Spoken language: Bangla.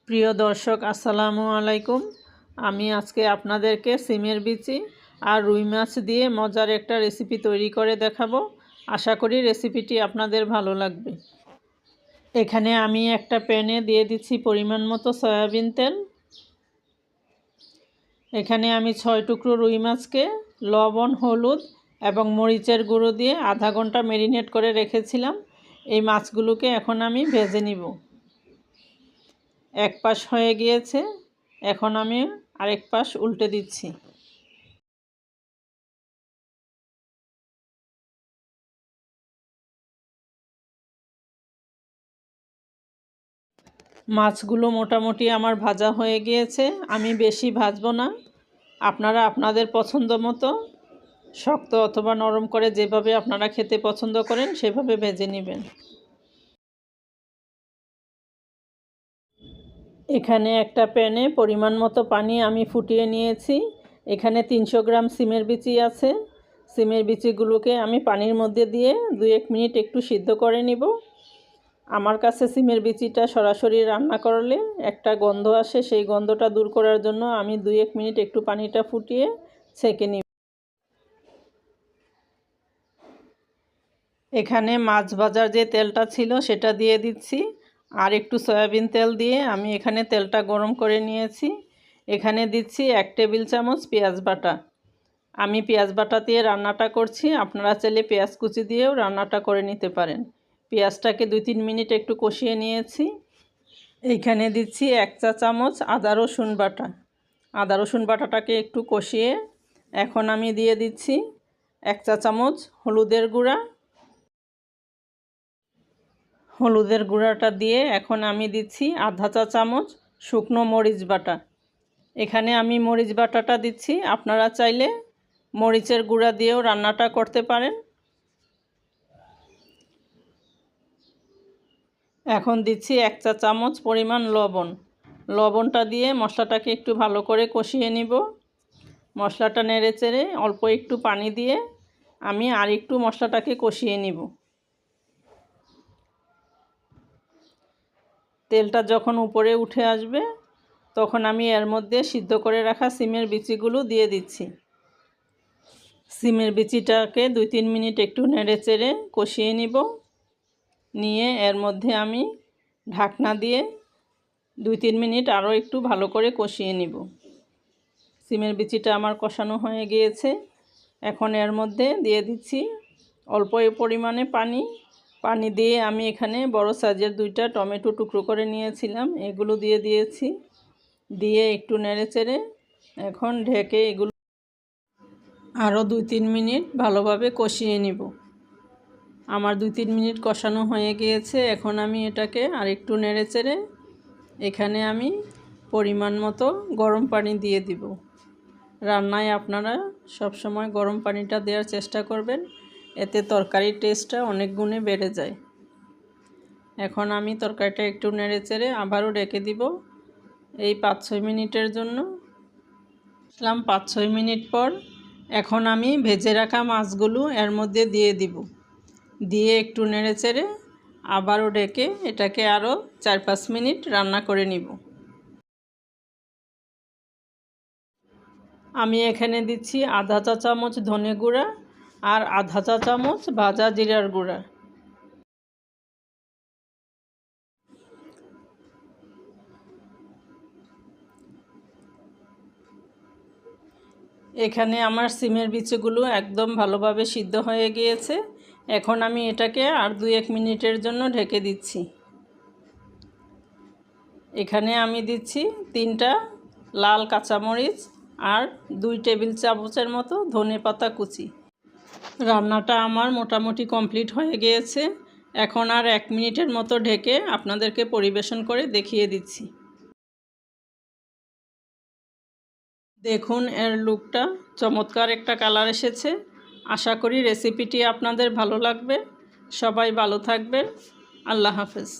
প্রিয় দর্শক আসসালামু আলাইকুম। আমি আজকে আপনাদেরকে সিমের বিচি আর রুই মাছ দিয়ে মজার একটা রেসিপি তৈরি করে দেখাবো। আশা করি রেসিপিটি আপনাদের ভালো লাগবে। এখানে আমি একটা প্যানে দিয়ে দিচ্ছি পরিমাণ মতো সয়াবিন তেল। এখানে আমি 6 টুকরো রুই মাছকে লবণ, হলুদ এবং মরিচের গুঁড়ো দিয়ে আধা ঘন্টা ম্যারিনেট করে রেখেছিলাম। এই মাছগুলোকে এখন আমি ভেজে নিব। এক পাশ হয়ে গিয়েছে, এখন আমি আরেক পাশ উল্টে দিচ্ছি। মাছগুলো মোটামুটি আমার ভাজা হয়ে গিয়েছে। আমি বেশি ভাজবো না, আপনারা আপনাদের পছন্দ মতো শক্ত অথবা নরম করে যেভাবে আপনারা খেতে পছন্দ করেন সেভাবে ভেজে নেবেন। এখানে একটা প্যানে পরিমাণ মতো পানি আমি ফুটিয়ে নিয়েছি। এখানে 300 গ্রাম সিমের বিচি আছে। সিমের বিচিগুলোকে আমি পানির মধ্যে দিয়ে 2-1 মিনিট একটু সিদ্ধ করে নিব। আমার কাছে সিমের বিচিটা সরাসরি রান্না করলে একটা গন্ধ আসে, সেই গন্ধটা দূর করার জন্য আমি 2-1 মিনিট একটু পানিটা ফুটিয়ে ছেঁকে নিব। এখানে মাছ ভাজার যে তেলটা ছিল সেটা দিয়ে দিচ্ছি, আর একটু সয়াবিন তেল দিয়ে আমি এখানে তেলটা গরম করে নিয়েছি। এখানে দিচ্ছি 1 টেবিল চামচ পেঁয়াজ বাটা। আমি পেঁয়াজ বাটা দিয়ে রান্নাটা করছি, আপনারা চাইলে পেঁয়াজ কুচি দিয়েও রান্নাটা করে নিতে পারেন। পেঁয়াজটাকে 2-3 মিনিট একটু কষিয়ে নিয়েছি। এইখানে দিচ্ছি 1 চা চামচ আদা রসুন বাটা। আদা রসুন বাটাটাকে একটু কষিয়ে এখন আমি দিয়ে দিচ্ছি 1 চা চামচ হলুদের গুঁড়া। হলুদের গুঁড়াটা দিয়ে এখন আমি দিচ্ছি আধা চা চামচ শুকনো মরিচ বাটা। এখানে আমি মরিচ বাটাটা দিচ্ছি, আপনারা চাইলে মরিচের গুঁড়া দিয়েও রান্নাটা করতে পারেন। এখন দিচ্ছি 1 চা চামচ পরিমাণ লবণ। লবণটা দিয়ে মশলাটাকে একটু ভালো করে কষিয়ে নিব। মশলাটা নেড়ে চেড়ে অল্প একটু পানি দিয়ে আমি আর একটু মশলাটাকে কষিয়ে নিব। তেলটা যখন উপরে উঠে আসবে তখন আমি এর মধ্যে সিদ্ধ করে রাখা সিমের বিচিগুলো দিয়ে দিচ্ছি। সিমের বিচিটাকে 2-3 মিনিট একটু নেড়ে চেড়ে কষিয়ে নিব। নিয়ে এর মধ্যে আমি ঢাকনা দিয়ে 2-3 মিনিট আরও একটু ভালো করে কষিয়ে নিব। সিমের বিচিটা আমার কষানো হয়ে গিয়েছে। এখন এর মধ্যে দিয়ে দিচ্ছি অল্প পরিমাণে পানি। পানি দিয়ে আমি এখানে বড় সাইজের 2টা টমেটো টুকরো করে নিয়েছিলাম, এগুলো দিয়ে দিয়েছি। দিয়ে একটু নেড়ে চেড়ে এখন ঢেকে এগুলো আরও 2-3 মিনিট ভালোভাবে কষিয়ে নিব। আমার 2-3 মিনিট কষানো হয়ে গিয়েছে। এখন আমি এটাকে আর একটু নেড়ে চেড়ে এখানে আমি পরিমাণ মতো গরম পানি দিয়ে দিব। রান্নায় আপনারা সব সময় গরম পানিটা দেওয়ার চেষ্টা করবেন, এতে তরকারির টেস্টটা অনেক গুণে বেড়ে যায়। এখন আমি তরকারিটা একটু নেড়ে চেড়ে আবারও ঢেকে দিব এই 5-6 মিনিটের জন্য। 5-6 মিনিট পর এখন আমি ভেজে রাখা মাছগুলো এর মধ্যে দিয়ে দিব। দিয়ে একটু নেড়ে চেড়ে আবারও ঢেকে এটাকে আরও 4-5 মিনিট রান্না করে নিব। আমি এখানে দিচ্ছি আধা চা চামচ ধনে গুঁড়া আর আধা চা চামচ ভাজা জিরার গুঁড়া। এখানে আমার সিমের বিচিগুলো একদম ভালোভাবে সিদ্ধ হয়ে গিয়েছে। এখন আমি এটাকে আর 2-1 মিনিটের জন্য ঢেকে দিচ্ছি। এখানে আমি দিচ্ছি 3টা লাল কাঁচামরিচ আর 2 টেবিল চামচের মতো ধনেপাতা কুচি। রান্নাটা আমার মোটামুটি কমপ্লিট হয়ে গিয়েছে। এখন আর 1 মিনিটের মতো ঢেকে আপনাদেরকে পরিবেশন করে দেখিয়ে দিচ্ছি। দেখুন এর লুকটা চমৎকার একটা কালার এসেছে। আশা করি রেসিপিটি আপনাদের ভালো লাগবে। সবাই ভালো থাকবেন। আল্লাহ হাফেজ।